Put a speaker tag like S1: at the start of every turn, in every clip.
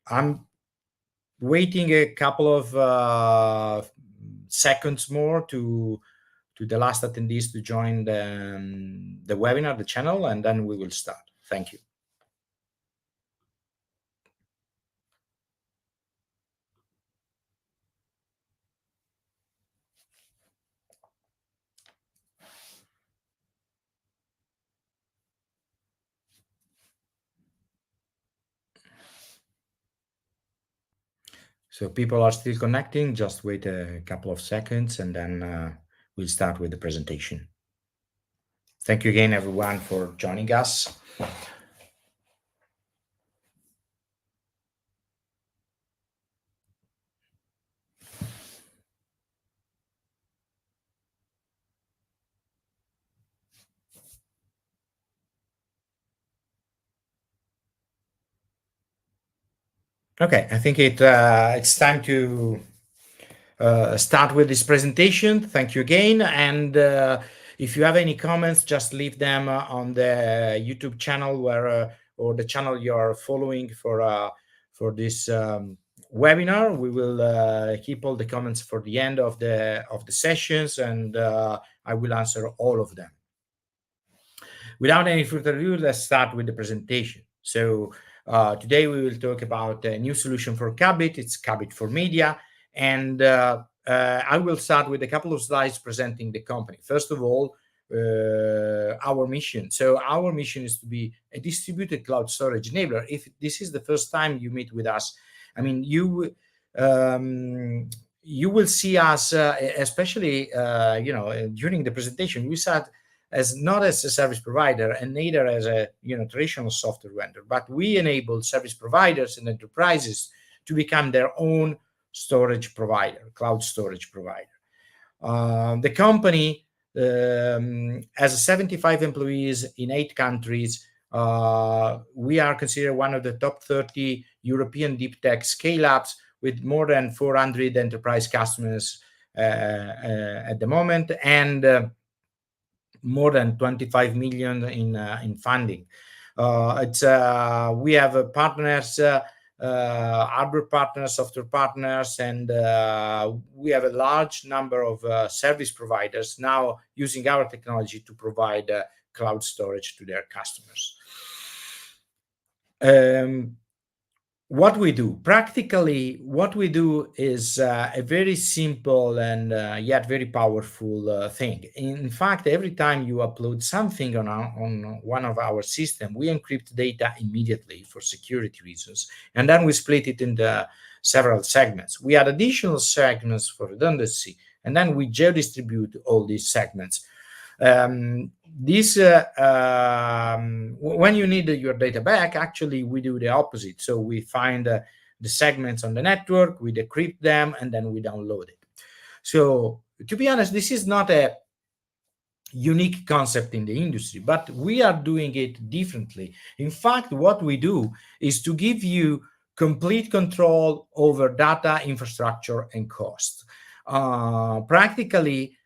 S1: I'm waiting a couple of seconds more to the last attendees to join the webinar, the channel, and then we will start. Thank you. So people are still connecting. Just wait a couple of seconds, and then we'll start with the presentation. Thank you again, everyone, for joining us. Okay, I think it's time to start with this presentation. Thank you again. And if you have any comments, just leave them on the YouTube channel where or the channel you are following for this webinar. We will keep all the comments for the end of the sessions, and I will answer all of them. Without any further ado, let's start with the presentation. So today we will talk about a new solution for Cubbit. It's Cubbit for Media. And I will start with a couple of slides presenting the company. First of all, our mission. So our mission is to be a distributed cloud storage enabler. If this is the first time you meet with us, I mean, you will see us, especially during the presentation, we said as not as a service provider and neither as a traditional software vendor, but we enable service providers and enterprises to become their own storage provider, cloud storage provider. The company has 75 employees in 8 countries. We are considered one of the top 30 European deep tech scale-ups with more than 400 enterprise customers at the moment, and more than 25 million in funding. We have partners, hardware partners, software partners, and we have a large number of service providers now using our technology to provide cloud storage to their customers. What we do practically, what we do is a very simple and yet very powerful thing. In fact, every time you upload something on one of our systems, we encrypt data immediately for security reasons, and then we split it into several segments. We add additional segments for redundancy, and then we geo-distribute all these segments. When you need your data back, actually we do the opposite. So we find the segments on the network, we decrypt them, and then we download it. So to be honest, this is not a unique concept in the industry, but we are doing it differently. In fact, what we do is to give you complete control over data, infrastructure, and cost. Practically,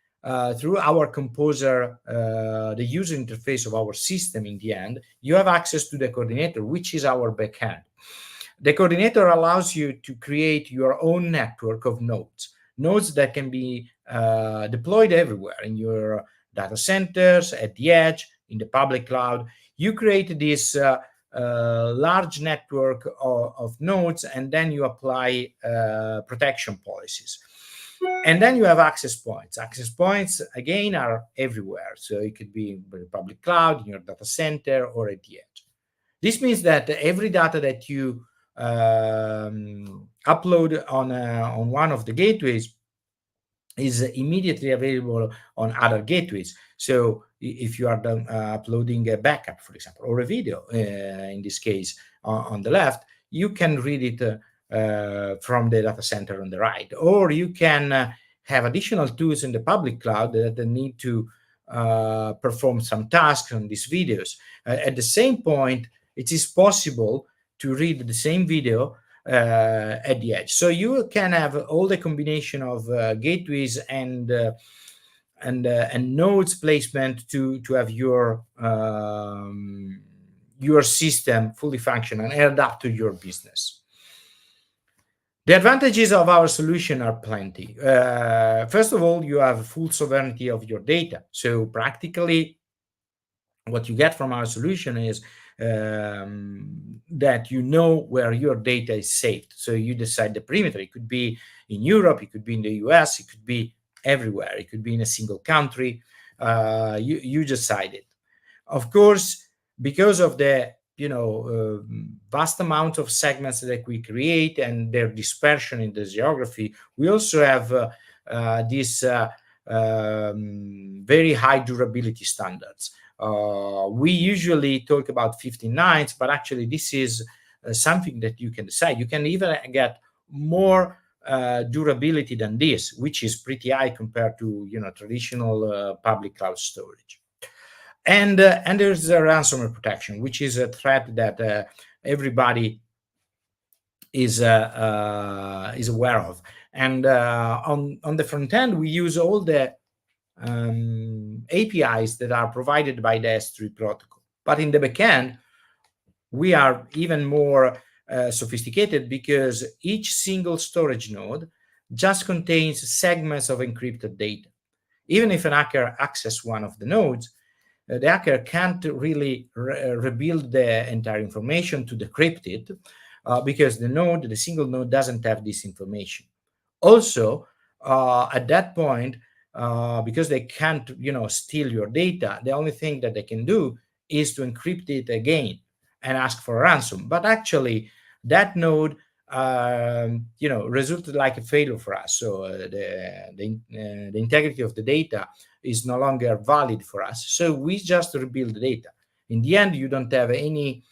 S1: through our composer, the user interface of our system, in the end, you have access to the coordinator, which is our backend. The coordinator allows you to create your own network of nodes that can be deployed everywhere in your data centers, at the edge, in the public cloud. You create this large network of nodes, and then you apply protection policies. And then you have access points. Access points, again, are everywhere. So it could be in the public cloud, in your data center, or at the edge. This means that every data that you upload on one of the gateways is immediately available on other gateways. So if you are uploading a backup, for example, or a video, in this case, on the left, you can read it from the data center on the right, or you can have additional tools in the public cloud that need to perform some tasks on these videos. At the same point, it is possible to read the same video at the edge. So you can have all the combination of gateways and nodes placement to have your system fully functional and adapt to your business. The advantages of our solution are plenty. First of all, you have full sovereignty of your data. So practically, what you get from our solution is that you know where your data is saved. So you decide the perimeter. It could be in Europe, it could be in the US, it could be everywhere. It could be in a single country. You decide it. Of course, because of the vast amount of segments that we create and their dispersion in the geography, we also have these very high durability standards. We usually talk about 15 nines, but actually this is something that you can decide. You can even get more durability than this, which is pretty high compared to traditional public cloud storage. And there's a ransomware protection, which is a threat that everybody is aware of. And on the front end, we use all the APIs that are provided by the S3 protocol. But in the backend, we are even more sophisticated, because each single storage node just contains segments of encrypted data. Even if an hacker accesses one of the nodes, the hacker can't really rebuild the entire information to decrypt it, because the single node doesn't have this information. Also, at that point, because they can't, steal your data, the only thing that they can do is to encrypt it again and ask for a ransom. But actually, that node, resulted like a failure for us. So the integrity of the data is no longer valid for us. So we just rebuild the data. In the end, you don't have any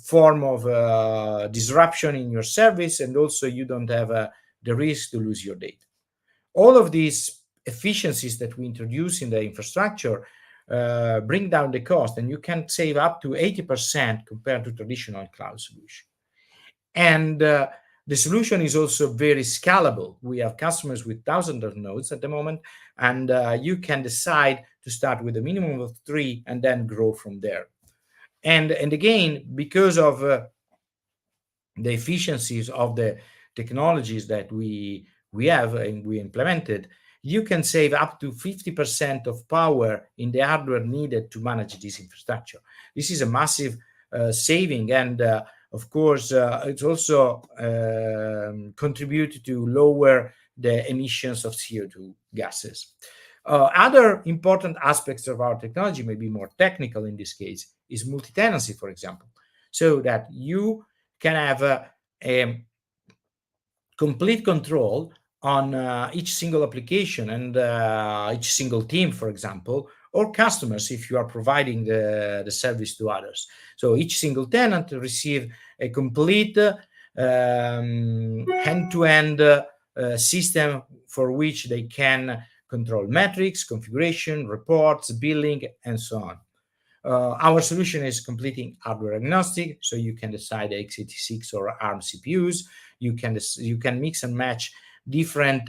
S1: form of disruption in your service, and also you don't have the risk to lose your data. All of these efficiencies that we introduce in the infrastructure bring down the cost, and you can save up to 80% compared to traditional cloud solution. And the solution is also very scalable. We have customers with thousands of nodes at the moment, and you can decide to start with a minimum of 3 and then grow from there. And again, because of the efficiencies of the technologies that we have and we implemented, you can save up to 50% of power in the hardware needed to manage this infrastructure. This is a massive saving, and of course, it's also contribute to lower the emissions of CO2 gases. Other important aspects of our technology, maybe more technical in this case, is multi-tenancy, for example, so that you can have a complete control on each single application and each single team, for example, or customers if you are providing the service to others. So each single tenant receive a complete end-to-end system for which they can control metrics, configuration, reports, billing, and so on. Our solution is completely hardware agnostic, so you can decide x86 or ARM CPUs. You can mix and match different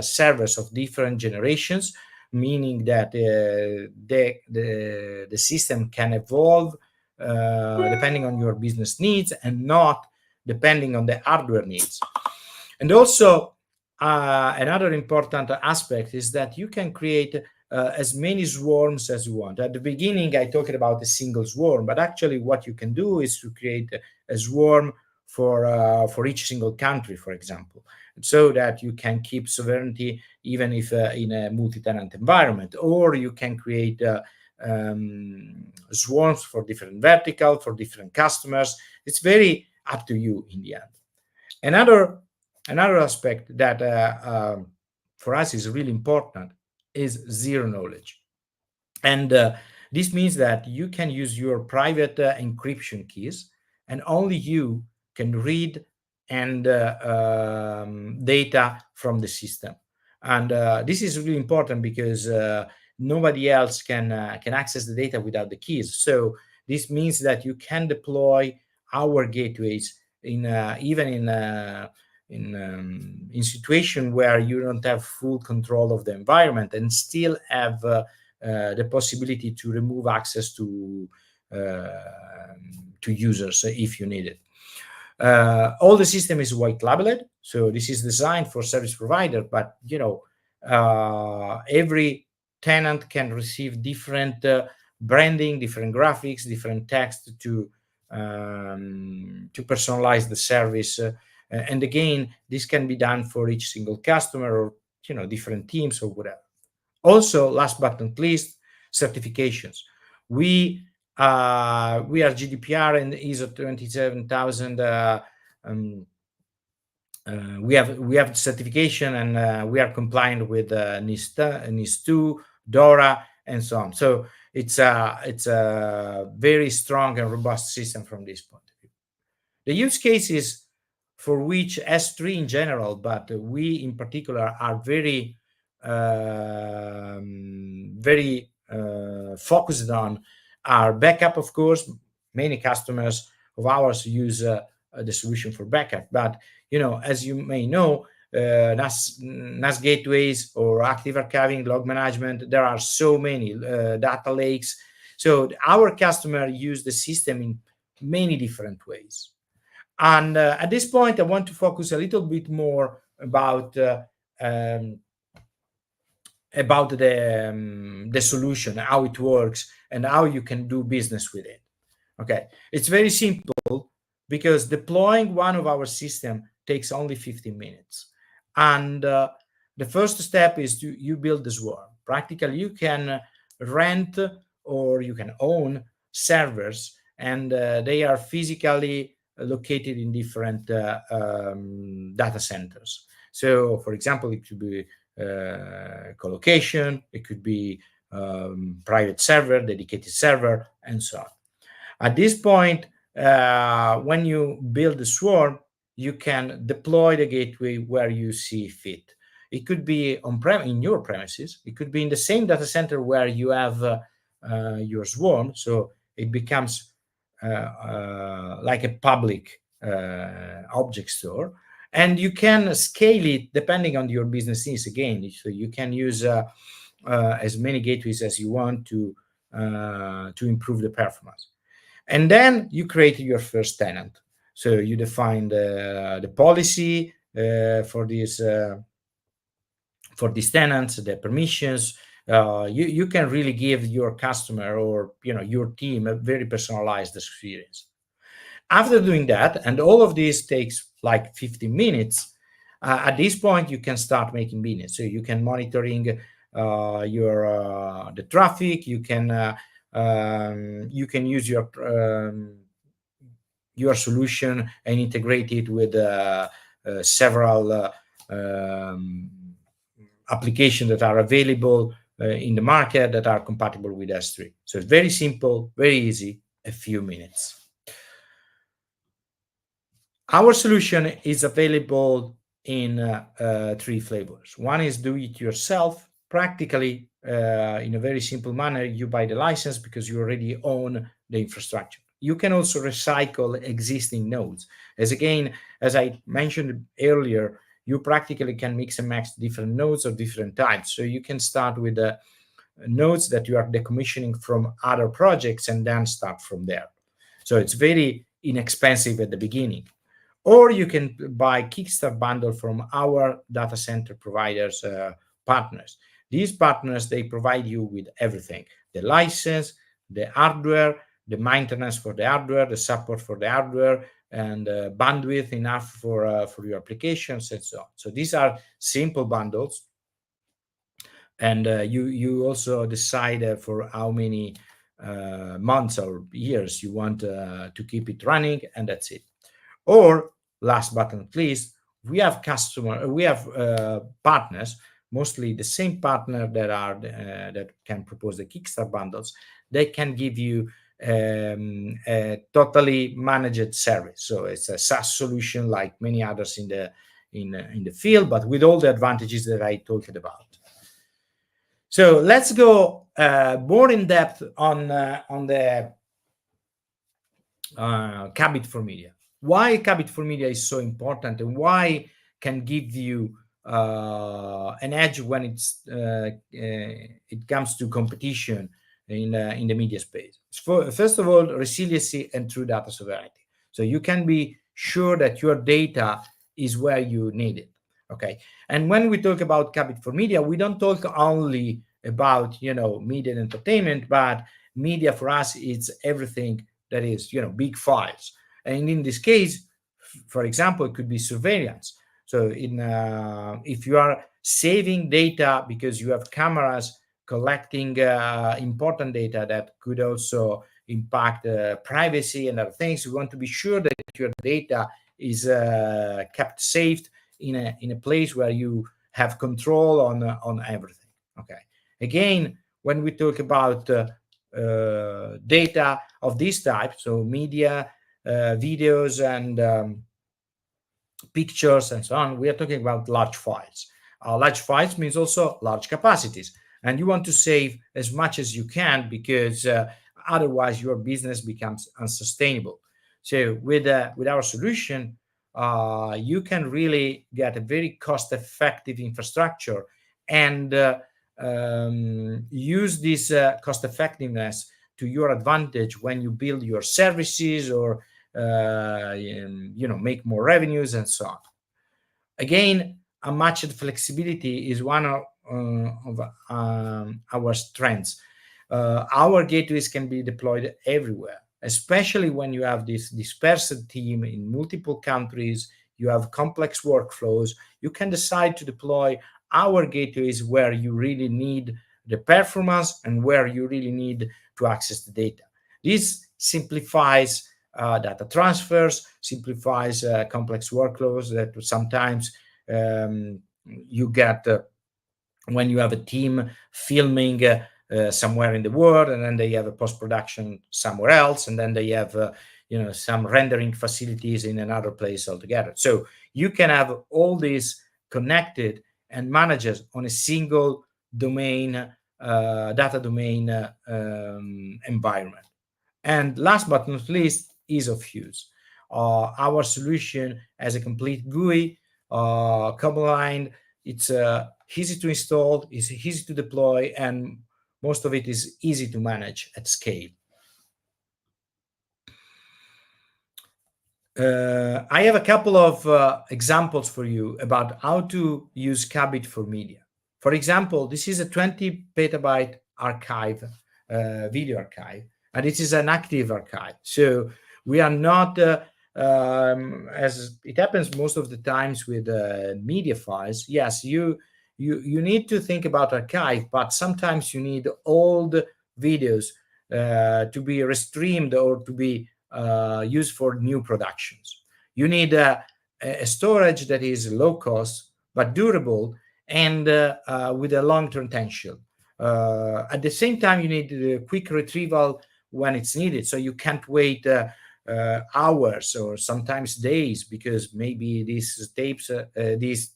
S1: servers of different generations, meaning that the system can evolve depending on your business needs and not depending on the hardware needs. And also, another important aspect is that you can create as many swarms as you want. At the beginning, I talked about a single swarm, but actually what you can do is to create a swarm for each single country, for example, so that you can keep sovereignty even if in a multi-tenant environment, or you can create swarms for different vertical, for different customers. It's very up to you in the end. Another aspect that for us is really important is zero knowledge. And this means that you can use your private encryption keys, and only you can read and data from the system. And this is really important because nobody else can access the data without the keys. So this means that you can deploy our gateways in situation where you don't have full control of the environment and still have the possibility to remove access to users if you need it. All the system is white labeled, so this is designed for service provider, but every tenant can receive different branding, different graphics, different text to personalize the service. And again, this can be done for each single customer, or different teams or whatever. Also, last but not least, certifications. We are GDPR and ISO 27000. We have certification, and we are compliant with NIS2, DORA, and so on. So it's a very strong and robust system from this point of view. The use cases for which S3 in general, but we in particular, are very focused on, are backup, of course. Many customers of ours use the solution for backup, but as you may know, NAS gateways or active archiving, log management, there are so many data lakes. So our customer use the system in many different ways. And at this point, I want to focus a little bit more about the solution, how it works, and how you can do business with it. Okay, it's very simple, because deploying one of our system takes only 15 minutes. And the first step is you build the swarm. Practically, you can rent or you can own servers, and they are physically located in different data centers. So, for example, it could be colocation, it could be private server, dedicated server, and so on. At this point, when you build the swarm, you can deploy the gateway where you see fit. It could be in your premises. It could be in the same data center where you have your swarm. So it becomes like a public object store. And you can scale it depending on your business needs again. So you can use as many gateways as you want to improve the performance. And then you create your first tenant. So you define the policy for these tenants, the permissions. You can really give your customer or your team a very personalized experience. After doing that, and all of this takes like 15 minutes, at this point you can start making business. So you can monitoring the traffic. You can use your solution and integrate it with several applications that are available in the market that are compatible with S3. So it's very simple, very easy, a few minutes. Our solution is available in 3 flavors. One is do it yourself. Practically, in a very simple manner, you buy the license because you already own the infrastructure. You can also recycle existing nodes. As I mentioned earlier, you practically can mix and match different nodes of different types. So you can start with the nodes that you are decommissioning from other projects and then start from there. So it's very inexpensive at the beginning. Or you can buy Kickstart bundle from our data center providers, partners. These partners, they provide you with everything: the license, the hardware, the maintenance for the hardware, the support for the hardware, and bandwidth enough for your applications, and so on. So these are simple bundles. And you also decide for how many months or years you want to keep it running, and that's it. Or last but not least, we have partners, mostly the same partner that can propose the Kickstart bundles. They can give you a totally managed service. So it's a SaaS solution like many others in the field, but with all the advantages that I talked about. So let's go more in depth on the Cubbit for Media. Why Cubbit for Media is so important, and why can give you an edge when it comes to competition in the media space. First of all, resiliency and true data sovereignty. So you can be sure that your data is where you need it. Okay. And when we talk about Cubbit for Media, we don't talk only about, media and entertainment, but media for us is everything that is, big files. And in this case, for example, it could be surveillance. So if you are saving data because you have cameras collecting important data that could also impact privacy and other things, you want to be sure that your data is kept safe in a place where you have control on everything. Okay. Again, when we talk about data of this type, so media, videos, and pictures, and so on, we are talking about large files. Large files means also large capacities, and you want to save as much as you can because otherwise your business becomes unsustainable. So with our solution, you can really get a very cost-effective infrastructure and use this cost effectiveness to your advantage when you build your services or make more revenues and so on. Again, unmatched flexibility is one of our strengths. Our gateways can be deployed everywhere, especially when you have this dispersed team in multiple countries, you have complex workflows. You can decide to deploy our gateways where you really need the performance and where you really need to access the data. This simplifies data transfers, simplifies complex workflows that sometimes you get when you have a team filming somewhere in the world, and then they have a post-production somewhere else, and then they have some rendering facilities in another place altogether. So you can have all these connected and managed on a single domain, data domain environment. And last but not least, ease of use. Our solution has a complete GUI, command line. It's easy to install, it's easy to deploy, and most of it is easy to manage at scale. I have a couple of examples for you about how to use Cubbit for media. For example, this is a 20 petabyte archive, video archive, and it is an active archive. So we are not, as it happens most of the times with media files. Yes, you need to think about archive, but sometimes you need old videos to be restreamed or to be used for new productions. You need a storage that is low cost but durable and with a long-term potential. At the same time, you need a quick retrieval when it's needed, so you can't wait hours or sometimes days because maybe these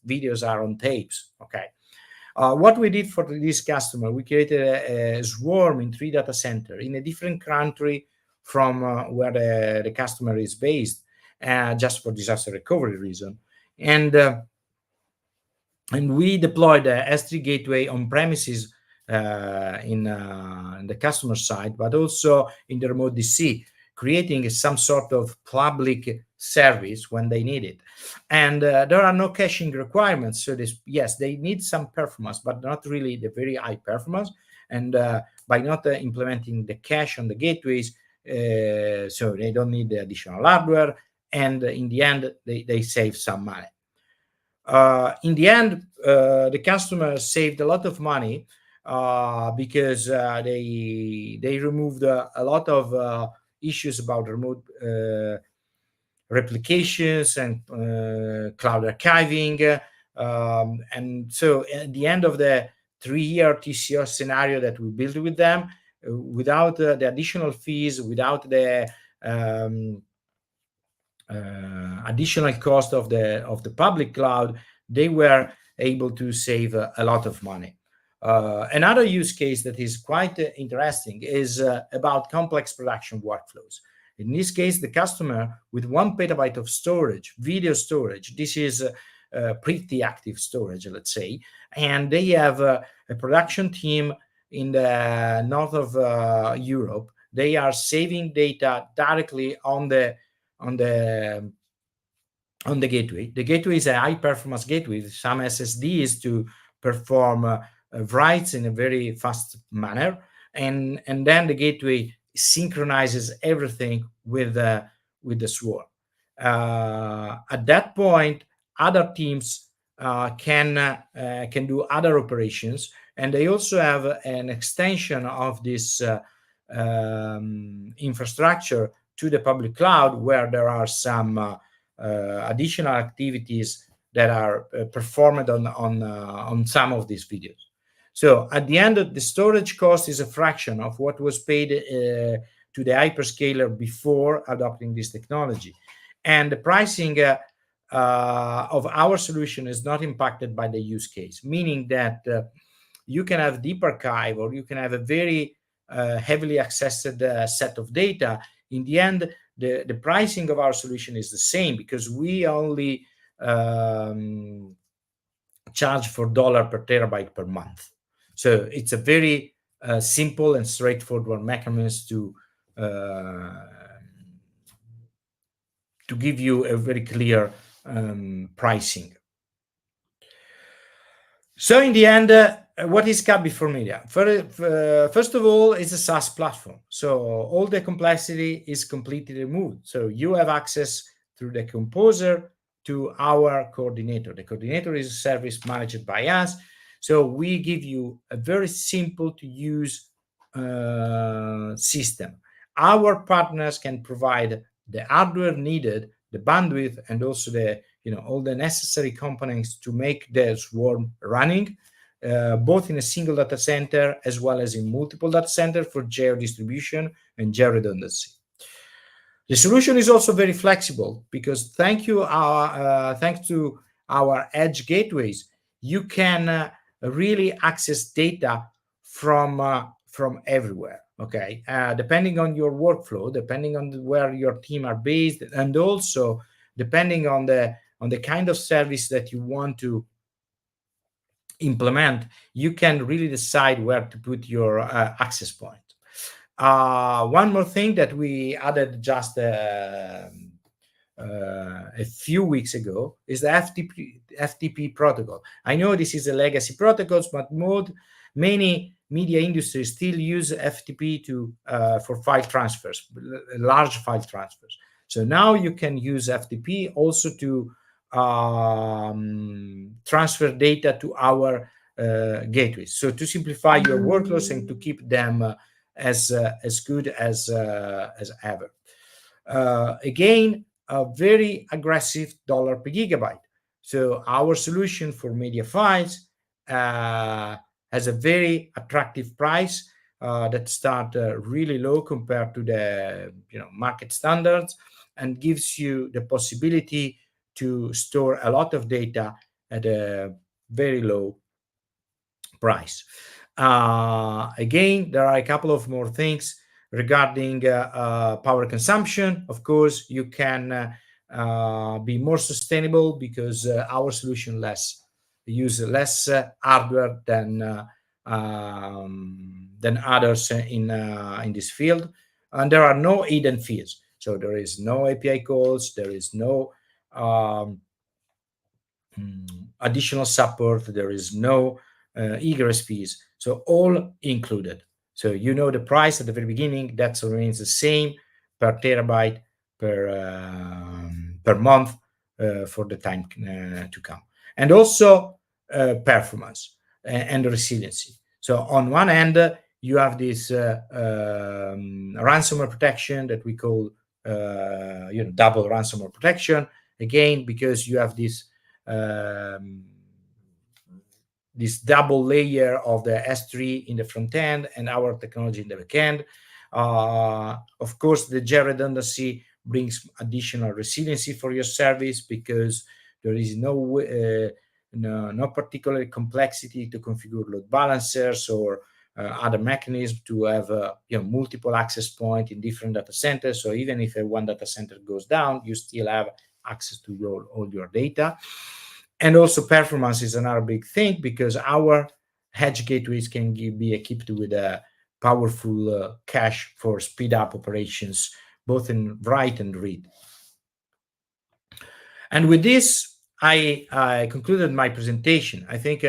S1: videos are on tapes. Okay. What we did for this customer, we created a swarm in 3 data centers in a different country from where the customer is based, just for disaster recovery reason. And we deployed the S3 gateway on premises in the customer side, but also in the remote DC, creating some sort of public service when they need it. And there are no caching requirements. So yes, they need some performance, but not really the very high performance. And by not implementing the cache on the gateways, so they don't need the additional hardware. And in the end, they save some money. In the end, the customer saved a lot of money because they removed a lot of issues about remote replications and cloud archiving. And so at the end of the 3-year TCO scenario that we built with them, without the additional fees, without the additional cost of the public cloud, they were able to save a lot of money. Another use case that is quite interesting is about complex production workflows. In this case, the customer with 1 petabyte of storage, video storage, this is pretty active storage, let's say, and they have a production team in the north of Europe. They are saving data directly on the on the gateway. The gateway is a high performance gateway with some SSDs to perform writes in a very fast manner, and then the gateway synchronizes everything with the swarm. At that point, other teams can do other operations, and they also have an extension of this infrastructure to the public cloud, where there are some additional activities that are performed on some of these videos. So at the end, the storage cost is a fraction of what was paid to the hyperscaler before adopting this technology, and the pricing of our solution is not impacted by the use case, meaning that you can have deep archive, or you can have a very heavily accessed set of data. In the end, the pricing of our solution is the same, because we only charge for dollar per terabyte per month. So it's a very simple and straightforward mechanism to give you a very clear pricing. So in the end, what is Cubbit for Media? First of all, it's a SaaS platform. So all the complexity is completely removed. So you have access through the composer to our coordinator. The coordinator is a service managed by us. So we give you a very simple to use system. Our partners can provide the hardware needed, the bandwidth, and also the all the necessary components to make the swarm running, both in a single data center as well as in multiple data centers for geo distribution and geo redundancy. The solution is also very flexible, because thanks to our edge gateways, you can really access data from everywhere. Okay, depending on your workflow, depending on where your team are based, and also depending on the kind of service that you want to implement, you can really decide where to put your access point. One more thing that we added just a few weeks ago is the FTP protocol. I know this is a legacy protocol, but many media industries still use FTP for file transfers, large file transfers. So now you can use FTP also to transfer data to our gateways. So to simplify your workloads and to keep them as good as ever. Again, a very aggressive dollar per gigabyte. So our solution for media files has a very attractive price that start really low compared to the market standards, and gives you the possibility to store a lot of data at a very low price. Again, there are a couple of more things regarding power consumption. Of course, you can be more sustainable, because our solution use less hardware than others in this field, and there are no hidden fees. So there is no API calls, there is no additional support, there is no egress fees. So all included. So the price at the very beginning, that remains the same per terabyte per month for the time to come. And also performance and resiliency. So on one end, you have this ransomware protection that we call double ransomware protection. Again, because you have this double layer of the S3 in the front end and our technology in the back end. Of course, the geo redundancy brings additional resiliency for your service, because there is no particular complexity to configure load balancers or other mechanisms to have multiple access points in different data centers. So even if one data center goes down, you still have access to all your data. And also performance is another big thing, because our edge gateways can be equipped with a powerful cache for speed up operations, both in write and read. And with this, I concluded my presentation. I think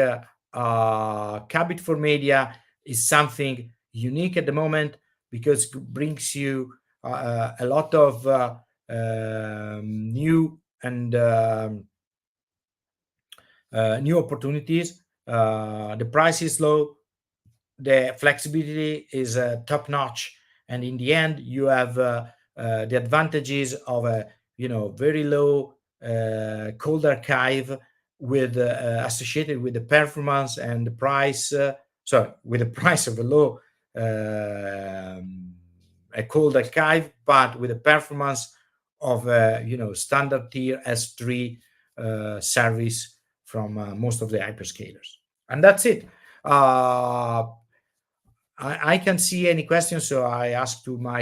S1: Cubbit for Media is something unique at the moment because it brings you a lot of new and new opportunities. The price is low, the flexibility is top notch, and in the end, you have the advantages of a very low cold archive with associated with the performance and the price. Sorry, with the price of a low a cold archive, but with the performance of a standard tier S3 service from most of the hyperscalers. And that's it. I can't see any questions, so I ask to my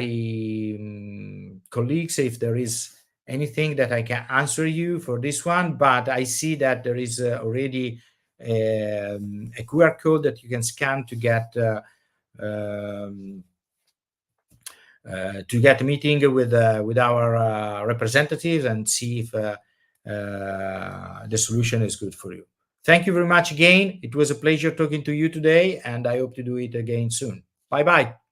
S1: colleagues if there is anything that I can answer you for this one. But I see that there is already a QR code that you can scan to get a meeting with our representatives and see if the solution is good for you. Thank you very much again. It was a pleasure talking to you today, and I hope to do it again soon. Bye-bye.